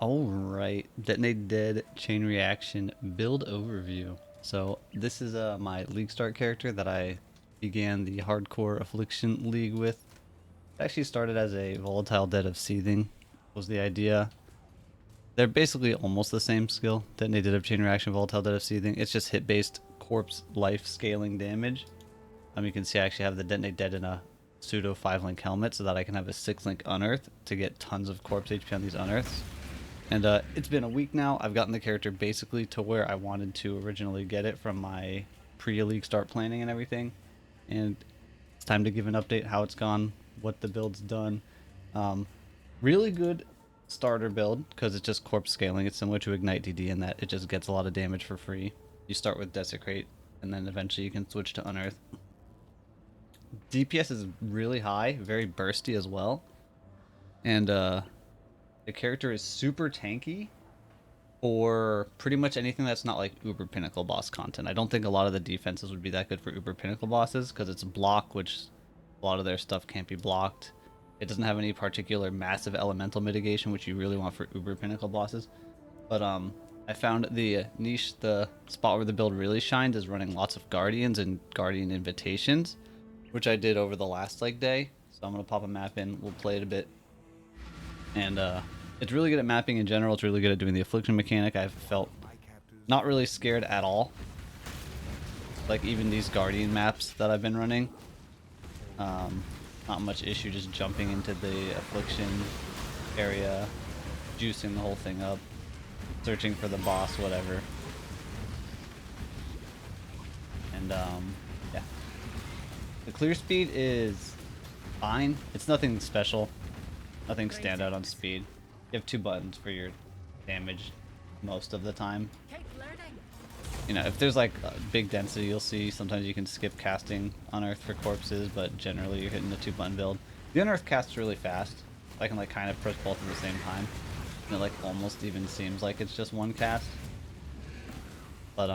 Alright, Detonate Dead Chain Reaction build overview. So this is my League Start character that I began the Hardcore Affliction League with. It actually started as a Volatile Dead of Seething was the idea. They're basically almost the same skill, Detonate Dead of Chain Reaction, Volatile Dead of Seething. It's just hit-based corpse life scaling damage. You can see I actually have the Detonate Dead in a pseudo 5-link helmet so that I can have a 6-link unearth to get tons of corpse HP on these unearths. And it's been a week now. I've gotten the character basically to where I wanted to originally get it from my pre-league start planning and everything. And it's time to give an update how it's gone, what the build's done. Really good starter build because it's just corpse scaling. It's similar to Ignite DD in that it just gets a lot of damage for free. You start with Desecrate and then eventually you can switch to Unearth. DPS is really high, very bursty as well. And the character is super tanky for pretty much anything that's not like Uber Pinnacle boss content. I don't think a lot of the defenses would be that good for Uber Pinnacle bosses because it's a block, which a lot of their stuff can't be blocked. It doesn't have any particular massive elemental mitigation, which you really want for Uber Pinnacle bosses. But I found the niche, the spot where the build really shined is running lots of Guardians and Guardian Invitations, which I did over the last day. So I'm going to pop a map in, we'll play it a bit. And it's really good at mapping in general. It's really good at doing the affliction mechanic. I've felt not really scared at all. Like even these Guardian maps that I've been running. Not much issue just jumping into the affliction area, juicing the whole thing up, searching for the boss, whatever. And yeah. The clear speed is fine. It's nothing special. Nothing stand out on speed. You have 2 buttons for your damage most of the time. You know, if there's like a big density, you'll see sometimes you can skip casting Unearth for corpses, but generally you're hitting the 2-button build. The Unearth casts really fast. I can like kind of press both at the same time. And it like almost even seems like it's just one cast. But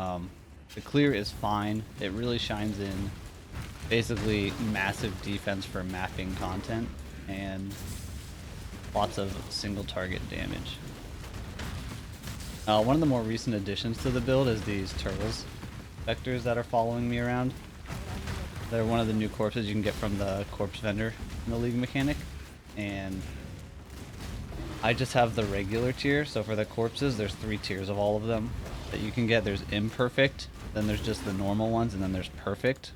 the clear is fine. It really shines in basically massive defense for mapping content and lots of single target damage. One of the more recent additions to the build is these turtles vectors that are following me around. They're one of the new corpses you can get from the corpse vendor in the league mechanic, and I just have the regular tier. So for the corpses, there's 3 tiers of all of them that you can get. There's imperfect, then there's just the normal ones, and then there's perfect.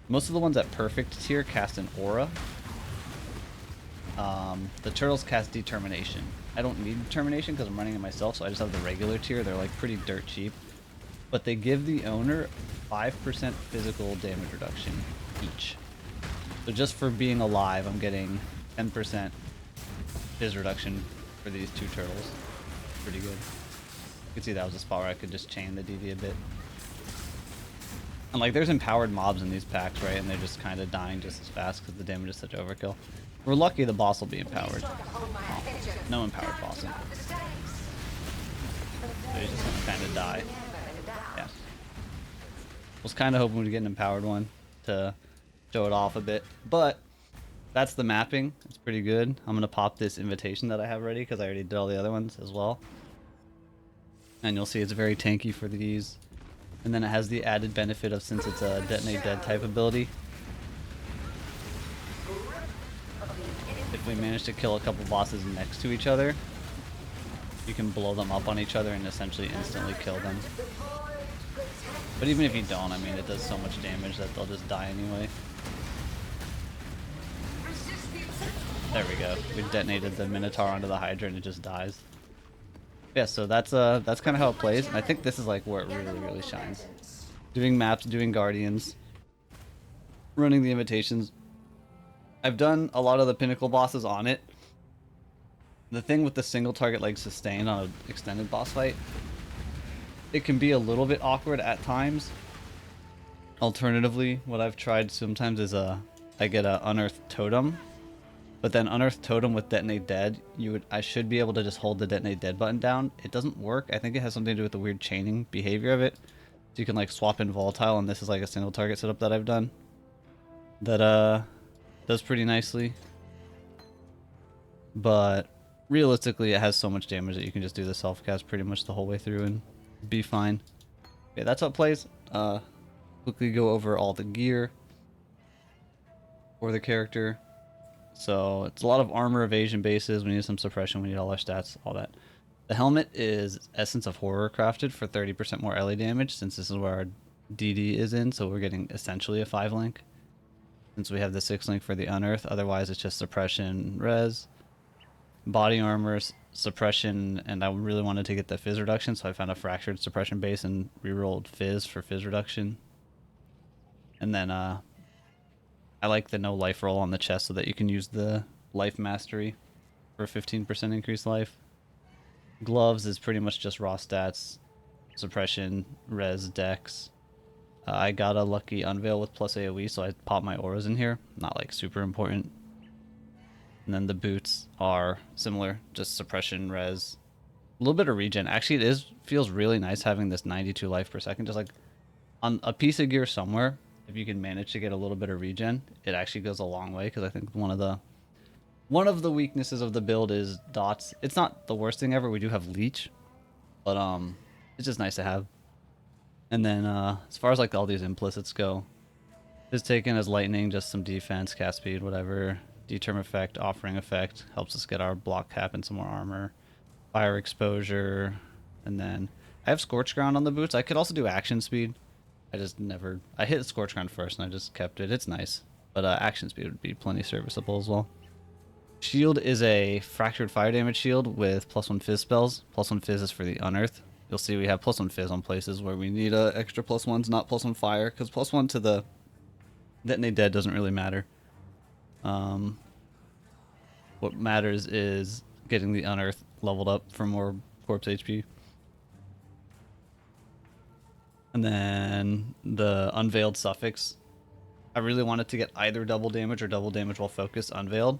Most of the ones at perfect tier cast an aura. The turtles cast determination. I don't need determination because I'm running it myself, so I just have the regular tier. They're like pretty dirt cheap, but they give the owner 5% physical damage reduction each. So just for being alive, I'm getting 10% phys reduction for these 2 turtles. Pretty good. You can see that was a spot where I could just chain the DD a bit. And like there's empowered mobs in these packs, right? And they're just kind of dying just as fast because the damage is such overkill. We're lucky the boss will be empowered. Oh, no empowered boss. So he's just gonna kind of die. Yeah. Was kind of hoping to get an empowered one to show it off a bit, but that's the mapping. It's pretty good. I'm gonna pop this invitation that I have ready because I already did all the other ones as well. And you'll see it's very tanky for these. And then it has the added benefit of, since it's a Detonate Dead type ability, if we manage to kill a couple bosses next to each other, you can blow them up on each other and essentially instantly kill them. But even if you don't, I mean, it does so much damage that they'll just die anyway. There we go. We detonated the Minotaur onto the Hydra and it just dies. Yeah, so that's kind of how it plays, and I think this is like where it really shines. Doing maps, doing Guardians, running the invitations. I've done a lot of the pinnacle bosses on it. The thing with the single target like sustain on an extended boss fight, it can be a little bit awkward at times. Alternatively, what I've tried sometimes is I get a Unearthed Totem. But then Unearthed Totem with Detonate Dead, I should be able to just hold the Detonate Dead button down. It doesn't work. I think it has something to do with the weird chaining behavior of it. So you can like swap in Volatile, and this is like a single target setup that I've done. That does pretty nicely. But realistically, it has so much damage that you can just do the self-cast pretty much the whole way through and be fine. Okay, that's how it plays. Quickly go over all the gear for the character. So it's a lot of armor evasion bases. We need some suppression. We need all our stats, all that. The helmet is Essence of Horror crafted for 30% more LA damage, since this is where our DD is in, so we're getting essentially a 5 link. Since we have the 6 link for the Unearth, otherwise it's just suppression, res. Body armor, suppression, and I really wanted to get the fizz reduction, so I found a fractured suppression base and rerolled fizz for fizz reduction. And then I like the no life roll on the chest so that you can use the life mastery for 15% increased life. Gloves is pretty much just raw stats, suppression, res, dex. I got a lucky unveil with plus AoE, so I popped my auras in here. Not like super important. And then the boots are similar, just suppression, res, a little bit of regen. Actually, feels really nice having this 92 life per second. Just like on a piece of gear somewhere, if you can manage to get a little bit of regen, it actually goes a long way. Because I think one of the weaknesses of the build is dots. It's not the worst thing ever. We do have leech, but it's just nice to have. And then as far as like all these implicits go, it's taken as lightning, just some defense, cast speed, whatever. Determ effect, offering effect helps us get our block cap and some more armor. Fire exposure, and then I have scorch ground on the boots. I could also do action speed. I hit scorch ground first and I just kept it. It's nice, but action speed would be plenty serviceable as well. Shield is a fractured fire damage shield with +1 fizz spells. +1 fizz is for the unearth. You'll see we have +1 fizz on places where we need extra +1s, not +1 fire, because +1 to the detonate dead doesn't really matter. What matters is getting the unearth leveled up for more corpse HP. And then the unveiled suffix. I really wanted to get either double damage or double damage while focused unveiled.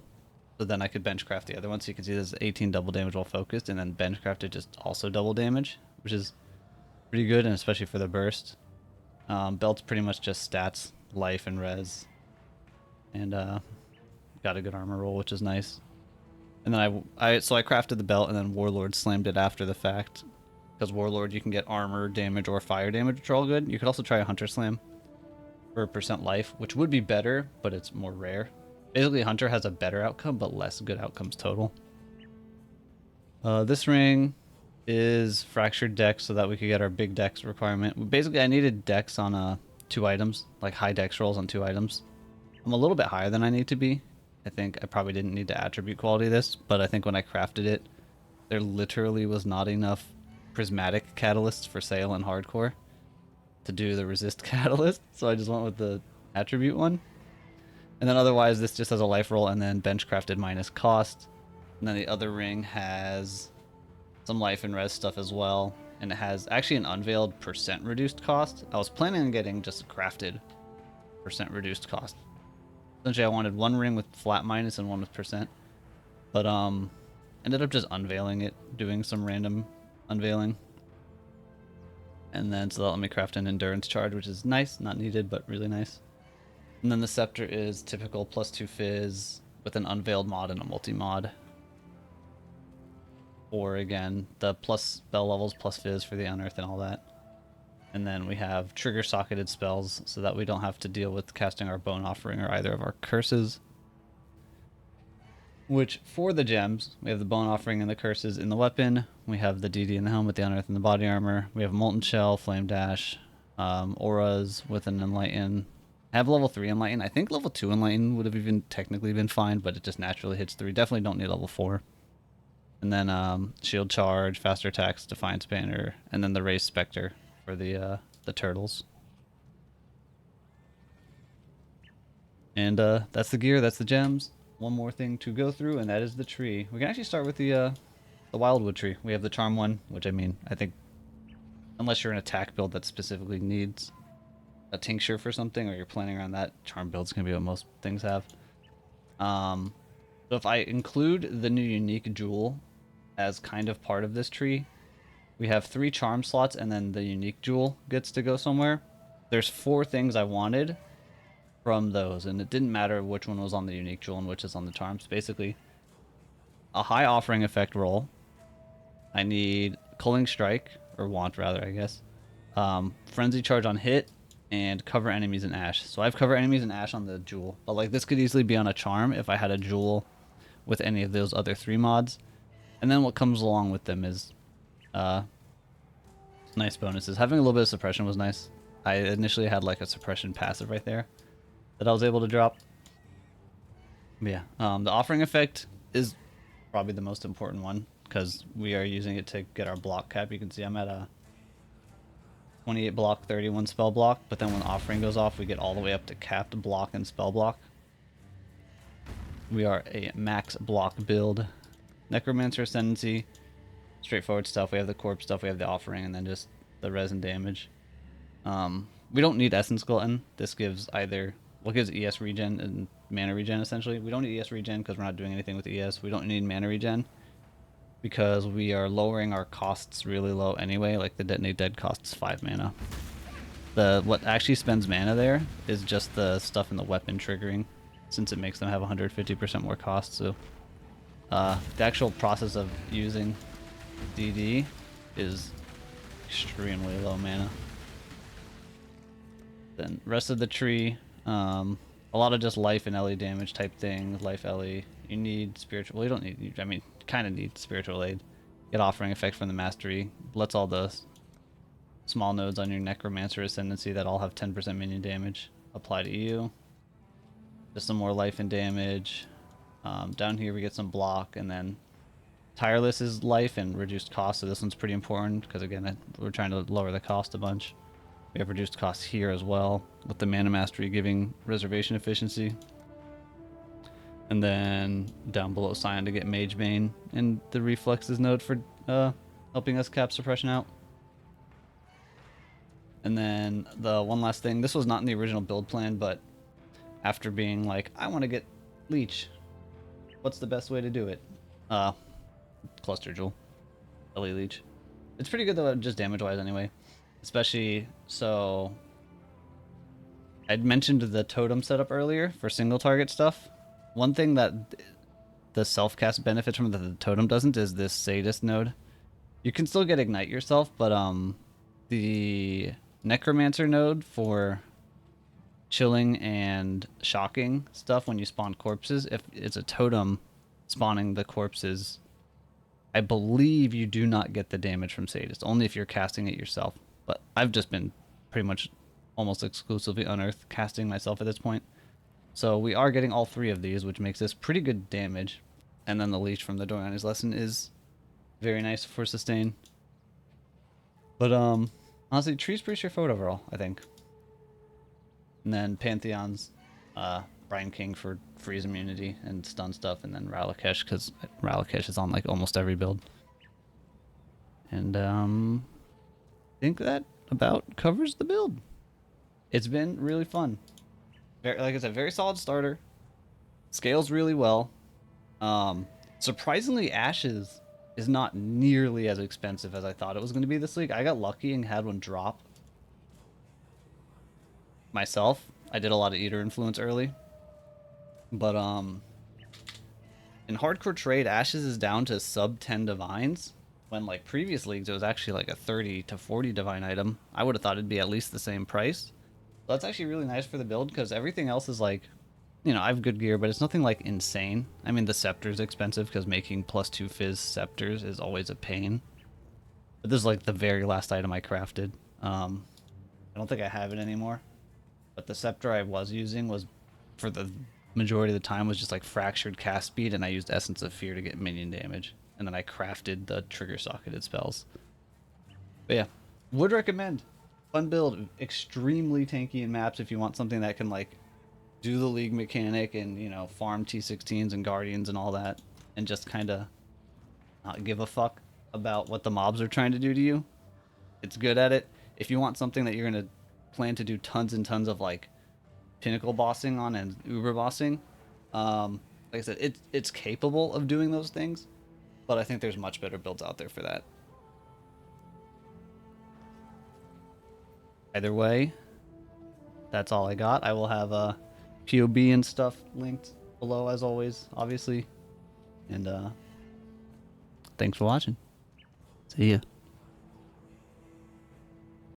So then I could benchcraft the other one. So you can see there's 18 double damage while focused, and then benchcrafted just also double damage, which is pretty good, and especially for the burst. Belt's pretty much just stats, life, and res. And got a good armor roll, which is nice. And then I crafted the belt, and then Warlord slammed it after the fact. Because Warlord, you can get armor damage or fire damage, which are all good. You could also try a Hunter Slam for % life, which would be better, but it's more rare. Basically, Hunter has a better outcome, but less good outcomes total. This ring is Fractured Dex, so that we could get our big Dex requirement. Basically, I needed Dex on 2 items, like high Dex rolls on 2 items. I'm a little bit higher than I need to be. I think I probably didn't need to attribute quality this, but I think when I crafted it, there literally was not enough prismatic catalysts for sale in hardcore to do the resist catalyst, so I just went with the attribute one. And then otherwise, this just has a life roll and then bench crafted minus cost. And then the other ring has some life and res stuff as well, and it has actually an unveiled % reduced cost. I was planning on getting just crafted % reduced cost. Essentially, I wanted one ring with flat minus and one with %. But ended up just unveiling it, doing some random unveiling. And then so that let me craft an endurance charge, which is nice, not needed, but really nice. And then the scepter is typical +2 fizz with an unveiled mod and a multi-mod. Or again, the plus spell levels plus fizz for the unearth and all that. And then we have trigger socketed spells so that we don't have to deal with casting our bone offering or either of our curses. Which, for the gems, we have the bone offering and the curses in the weapon. We have the DD in the helmet, the unearth in the body armor. We have molten shell, flame dash, auras with an enlighten. I have level 3 enlighten. I think level 2 enlighten would have even technically been fine, but it just naturally hits 3. Definitely don't need level 4. And then shield charge, faster attacks, defiance banner, and then the raised specter for the turtles. And that's the gear, that's the gems. One more thing to go through, and that is the tree. We can actually start with the wildwood tree. We have the charm one, which I mean, I think unless you're an attack build that specifically needs a tincture for something, or you're planning around that, charm build's gonna be what most things have. So if I include the new unique jewel as kind of part of this tree, we have 3 charm slots, and then the unique jewel gets to go somewhere. There's 4 things I wanted from those, and it didn't matter which one was on the unique jewel and which is on the charms. Basically, a high offering effect roll. I need Culling Strike, or Want rather, I guess. Frenzy Charge on hit, and cover enemies in Ash. So I have cover enemies in Ash on the Jewel, but like this could easily be on a Charm if I had a Jewel with any of those other 3 mods. And then what comes along with them is nice bonuses. Having a little bit of suppression was nice. I initially had like a suppression passive right there that I was able to drop. But yeah, the offering effect is probably the most important one because we are using it to get our block cap. You can see I'm at a 28 block, 31 spell block, but then when offering goes off, we get all the way up to capped block and spell block. We are a max block build. Necromancer Ascendancy, straightforward stuff. We have the corpse stuff, we have the offering, and then just the resin damage. We don't need Essence Glutton. This gives either, what gives ES regen and mana regen essentially. We don't need ES regen because we're not doing anything with ES. We don't need mana regen because we are lowering our costs really low anyway. Like the Detonate Dead costs 5 mana. What actually spends mana there is just the stuff in the weapon triggering, since it makes them have 150% more cost. So the actual process of using DD is extremely low mana. Then rest of the tree, a lot of just life and LE damage type things. Life LE. You need spiritual. Well, you don't need. I mean, kind of need spiritual aid. Get offering effect from the mastery. Lets all the small nodes on your Necromancer Ascendancy that all have 10% minion damage apply to you. Just some more life and damage. Down here we get some block, and then Tireless is life and reduced cost, so this one's pretty important because again we're trying to lower the cost a bunch. We have reduced costs here as well, with the Mana Mastery giving reservation efficiency. And then down below Scion to get Mage Bane and the Reflexes node for helping us cap suppression out. And then the one last thing, this was not in the original build plan, but after being like, I want to get Leech, what's the best way to do it? Cluster Jewel. LE Leech. It's pretty good though, just damage-wise anyway. Especially, so I'd mentioned the totem setup earlier for single target stuff. One thing that the self-cast benefits from that the totem doesn't is this Sadist node. You can still get Ignite yourself, but the Necromancer node for chilling and shocking stuff when you spawn corpses, if it's a totem spawning the corpses, I believe you do not get the damage from Sadist, only if you're casting it yourself. But I've just been pretty much almost exclusively unearthed casting myself at this point. So we are getting all 3 of these, which makes this pretty good damage. And then the Leech from the Doriani's Lesson is very nice for sustain. But honestly, Tree's pretty straightforward overall, I think. And then Pantheon's Brian King for freeze immunity and stun stuff, and then Ralakesh because Ralakesh is on like almost every build. And I think that about covers the build. It's been really fun. Like I said, very solid starter. Scales really well. Surprisingly, Ashes is not nearly as expensive as I thought it was going to be this league. I got lucky and had one drop myself. I did a lot of Eater influence early. But in hardcore trade, Ashes is down to sub 10 divines. When like previous leagues, it was actually like a 30 to 40 divine item. I would have thought it'd be at least the same price. So that's actually really nice for the build because everything else is like, you know, I have good gear, but it's nothing like insane. I mean, the Scepter's expensive because making +2 Fizz Scepters is always a pain. But this is like the very last item I crafted. I don't think I have it anymore. But the Scepter I was using was, for the majority of the time, was just like fractured cast speed, and I used Essence of Fear to get minion damage. And then I crafted the trigger socketed spells. But yeah, would recommend. Fun build, extremely tanky in maps if you want something that can like do the league mechanic and, you know, farm T16s and Guardians and all that, and just kind of not give a fuck about what the mobs are trying to do to you. It's good at it. If you want something that you're going to plan to do tons and tons of like pinnacle bossing on and uber bossing, like I said, it's capable of doing those things, but I think there's much better builds out there for that. Either way, that's all I got. I will have a POB and stuff linked below as always, obviously. And thanks for watching. See ya.